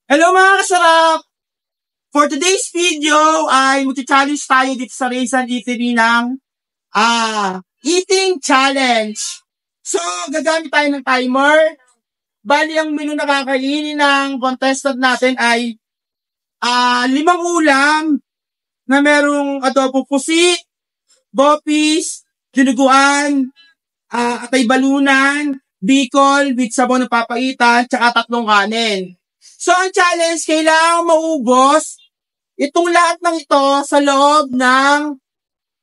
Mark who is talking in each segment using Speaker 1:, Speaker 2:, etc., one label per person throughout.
Speaker 1: Hello mga kasarap! For today's video ay mag-challenge tayo dito sa Raisan Eatery ng eating challenge. So, gagamit tayo ng timer. Bali, ang menu na kakainin ng contestant natin ay 5 ulam na merong adobo pusi, bopis, dinuguan, atay balunan, bicol with sabaw ng papaitan, tsaka 3 kanin. So, ang challenge, kailangan maubos itong lahat ng ito sa loob ng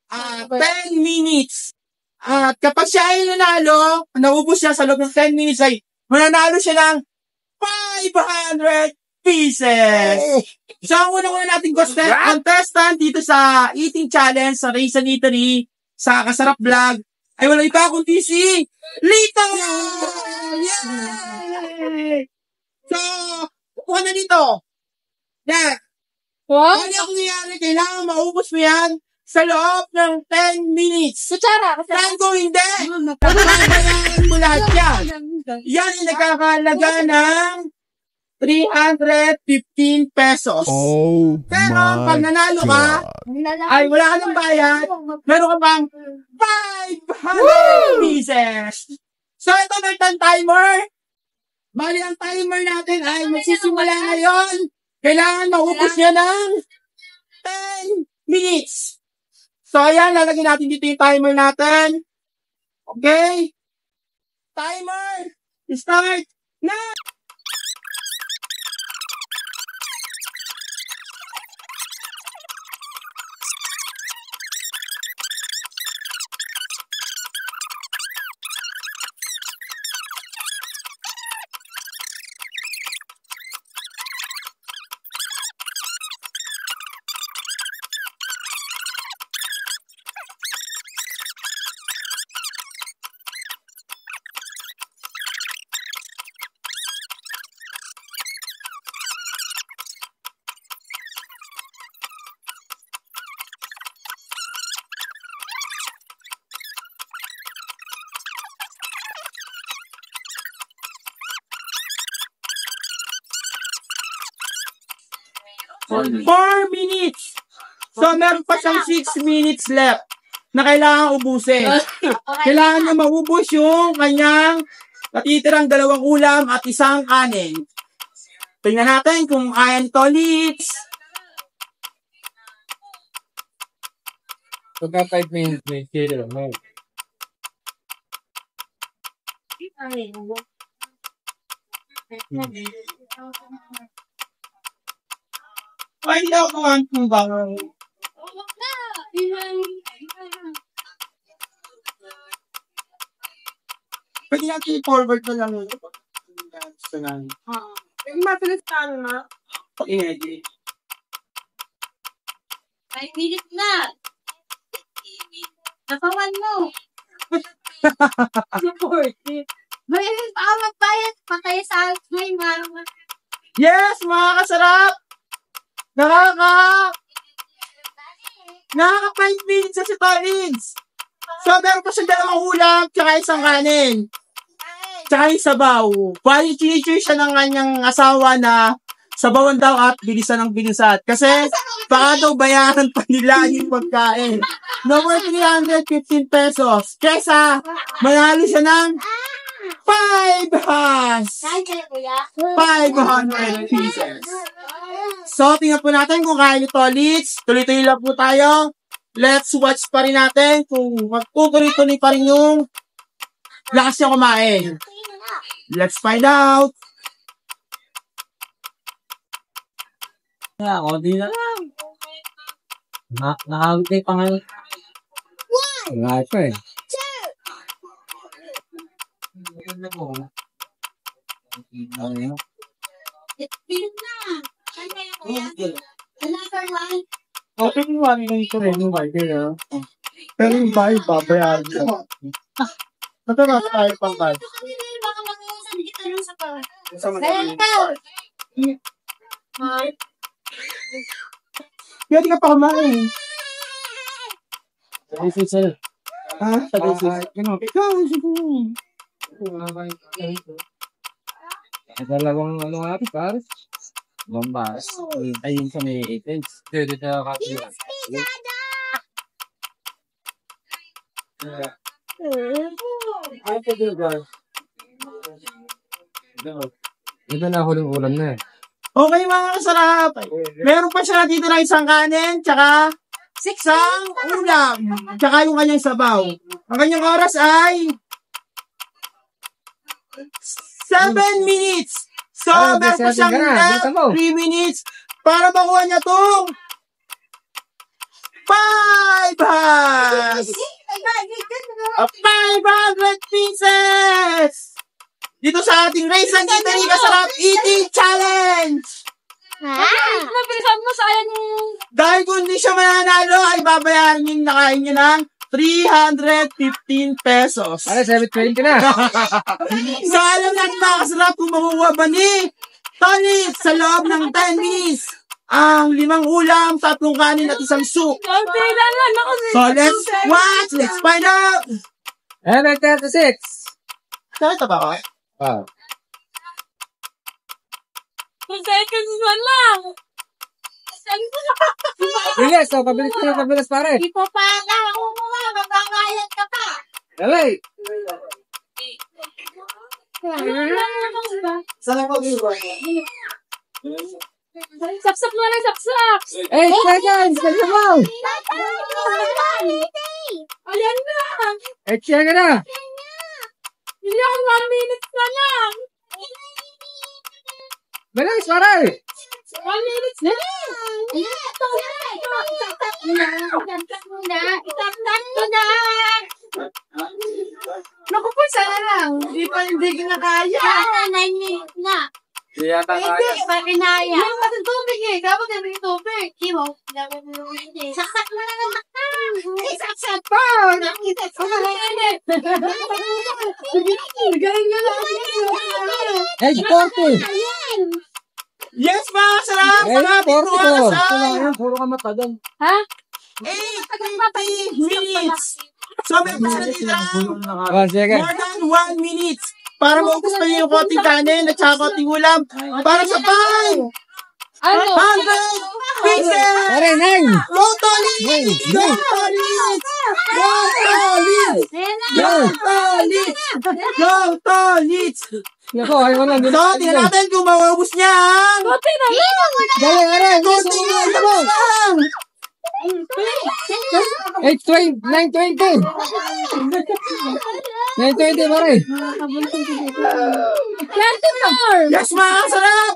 Speaker 1: 10 minutes. At kapag siya ay nanalo, naubos siya sa loob ng 10 minutes, ay mananalo siya ng 500 pieces. So, ang unang-una nating contestant dito sa eating challenge sa Raisan Eatery sa Kasarap Vlog ay wala iba kundi si Lito! Yay! So, kuha na dito. Yan.
Speaker 2: What?
Speaker 1: Ano ang nangyari? Kailangan maubos mo yan sa loob ng 10 minutes.
Speaker 2: Kutsara.
Speaker 1: Saan ko hindi? Pagbabayaan mo lahat yan. Yan ay nagkakalaga ng 315 pesos.
Speaker 3: Oh
Speaker 1: Pero
Speaker 3: my
Speaker 1: pag nanalo ka,
Speaker 3: God.
Speaker 1: ay wala ka ng bayad, meron ka pang 500 pieces. So, ito may timer. Bali, ang timer natin ay magsisimula ngayon. Kailangan maubos niya ng 10 minutes. So, ayan, lalagyan natin dito yung timer natin. Okay? Timer, start now! For 4 minutes. So, meron pa siyang 6 minutes left na kailangan ubusin. Kailangan niya maubos yung kanyang natitirang 2 ulam at 1 kanin. Tingnan natin kung kaya nito, Litz.
Speaker 4: Pagka 5 minutes, may kilo mo.
Speaker 1: Ay, hindi ako kumain kung bawal. Pwede natin i-forward na lang. Gusto na.
Speaker 2: Yung mabilis ka na.
Speaker 1: I-edit.
Speaker 2: 5 minutes na. Nakawan mo. May magbayad pa kayo sa may mama.
Speaker 1: Yes, mga kasarap! Nakaka 5 minutes na si Tolins. So, meron pa siyang 2 ulam, tsaka 1 kanin. Tsaka yung sabaw. Bali, chinicure siya ng kanyang asawa na sabawan daw at bilisan ng bilisat. Kasi, baka daw bayaran pa nila yung pagkain. Number 315 pesos. Kesa, manalo siya ng 500 pieces. So, tingnan po natin kung kaya nito, Litz. Tuloy-tuloy lang po tayo. Let's watch pa rin natin kung magtutuloy-tuloy pa rin yung lakas niya kumain. Let's find out.
Speaker 4: Konti na lang. Nakahagtay pa ngayon. Wala pa eh.
Speaker 1: Okay, yung wali na ito rin yung wider. Pero yung bahay, babayaan siya. Ito na tayo pang bahay. Pwede ka pa kumain. Ha? Ikaw, siguro.
Speaker 4: Dalawang ano nga ito, pares. Bombas. Ayun sa may 8 inch. Dito na kapila. Ito na huling ulam na eh.
Speaker 1: Okay mga kasarap. Meron pa siya dito na isang kanin, tsaka isang ulam, tsaka yung kanyang sabaw. Ang kanyang oras ay 7 minutes. So, meron pa siyang left 3 minutes para makuha niya itong 500 pieces! Dito sa ating Race and Eatery Kasarap Eating Challenge!
Speaker 2: Mabilisan mo, sayang yung...
Speaker 1: Dahil kung hindi siya mananalo, ay babayaran yung nakain niya ng 315 pesos.
Speaker 4: Para 720 na.
Speaker 1: So, alam natin mga kasarap kung makukuha ba ni Tony sa loob ng 10 minutes ang 5 ulam, 3 kanin at isang soup.
Speaker 2: Konti lang lang ako.
Speaker 1: So, let's watch! Let's find out!
Speaker 4: 36.
Speaker 1: Nakita ba ako?
Speaker 4: Wow.
Speaker 2: 2 seconds na lang.
Speaker 4: Bilis, so pabilis ka na pabilis pare.
Speaker 2: Di pa pa lang ako mga magkakayat ka pa.
Speaker 4: Dalay.
Speaker 1: Saan ako gawin?
Speaker 2: Sapsap mo lang, sapsap.
Speaker 4: 8 seconds. Kanya mo.
Speaker 2: Ayan na.
Speaker 4: 8 seconds na.
Speaker 2: Hindi ako 1 minute na lang.
Speaker 4: Bilis pare.
Speaker 2: 1 minute na lang. Itatap mo na. Naku po, sana lang. Hindi ko na kaya. 9 minutes na.
Speaker 4: Hindi yata kaya.
Speaker 2: Hindi, pa kinaya. Hindi mo tubig eh. Kapag gabi tubig. Hiwaw. Saksak mo na lang. Saksak po. Nakita ko na rin. Galing nyo lang.
Speaker 4: 8:40.
Speaker 1: Yes, mga kasarap! Salamat ito oras
Speaker 4: 8:44. Ito na
Speaker 1: ay
Speaker 4: yun. Puro ka matadang.
Speaker 2: Ha?
Speaker 1: 8:50 minutes! So, may pasalita lang
Speaker 4: 1 second.
Speaker 1: more than 1 minute para maubos pa yung konting kanin at saka konting ulam para sa 500
Speaker 2: Ano?
Speaker 1: pieces!
Speaker 4: Pare, 9.
Speaker 1: Go, Tony! Go, Tony! Go, Tony! Go, Tony! Go, Tony!
Speaker 4: Yako, ayaw ko lang.
Speaker 1: So, tingnan natin kung maubos niya ang
Speaker 2: Buti na lang.
Speaker 4: Dali, aray.
Speaker 1: konting ulam lang!
Speaker 4: 9:20. 9:20 pare.
Speaker 2: 24.
Speaker 1: Yes, mga kasarap!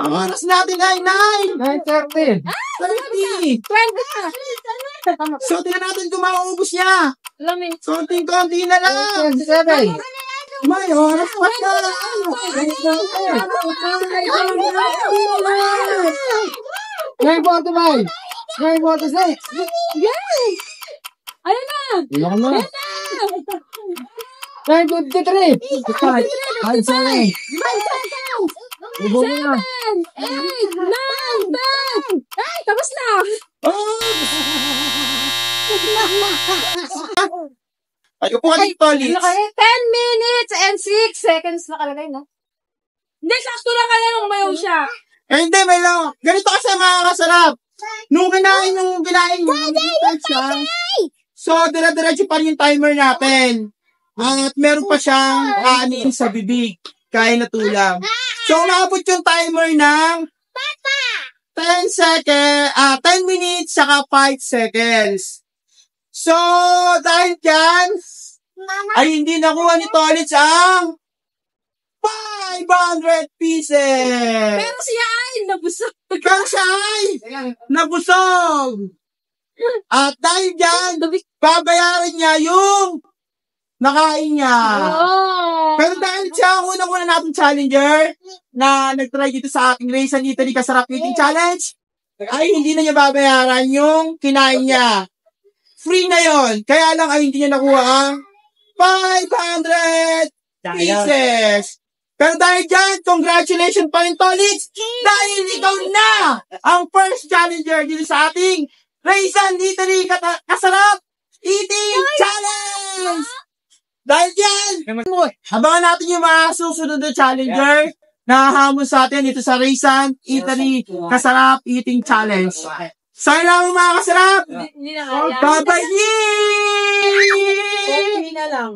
Speaker 1: Ang oras natin ay
Speaker 4: 9:30.
Speaker 1: 9:30!
Speaker 2: 20.
Speaker 1: So, tingnan natin kung maubos niya.
Speaker 2: Lamin.
Speaker 1: Konting-konti na lang.
Speaker 4: 27.
Speaker 1: May oras pa siya.
Speaker 4: 9:45. 9:46.
Speaker 2: Yay! Ayun na.
Speaker 4: Ilan mo na. 9:53. 5 seconds. Ubo mo na.
Speaker 2: 8, 9, 10. Ay, tapos na.
Speaker 1: Ay, upo ka dito, Liz.
Speaker 2: Nakalagay 10 minutes and 6 seconds nakalagay, no? Hindi, sakto lang kaya nung mayaw siya.
Speaker 1: Eh, hindi, may lang. Ganito kasi mga kasarap. Nung kinain mo, siya. So, dire-diretso pa rin yung timer natin. At meron pa siyang kanin sa bibig. Kaya natulang. So, umabot yung timer ng 10 minutes, saka 5 seconds. So, dahil dyan, ay hindi nakuha ni Tolits ang 500 pieces.
Speaker 2: Pero siya ay nabusog.
Speaker 1: Pero siya ay nabusog. At dahil dyan, babayaran niya yung nakain niya.
Speaker 2: Oh.
Speaker 1: Pero dahil siya ang unang-una natin challenger na nag-try dito sa aking Race and Eatery Kasarap Eating Challenge, ay hindi na niya babayaran yung kinain niya. Free na yon. Kaya lang ay hindi niya nakuha ang 500 pieces. Pero dahil dyan, congratulations pa rin, Tolits, dahil ikaw na ang first challenger dito sa ating Race and Eatery Kasarap Eating Challenge! Dahil dyan, abangan natin yung mga susunod na challenger nahahamon sa atin dito sa Raisan Italy Kasarap Eating Challenge. Sa'yo lang mga kasarap!
Speaker 2: Hindi na kaya.
Speaker 1: Bye-bye!
Speaker 2: Hindi na lang.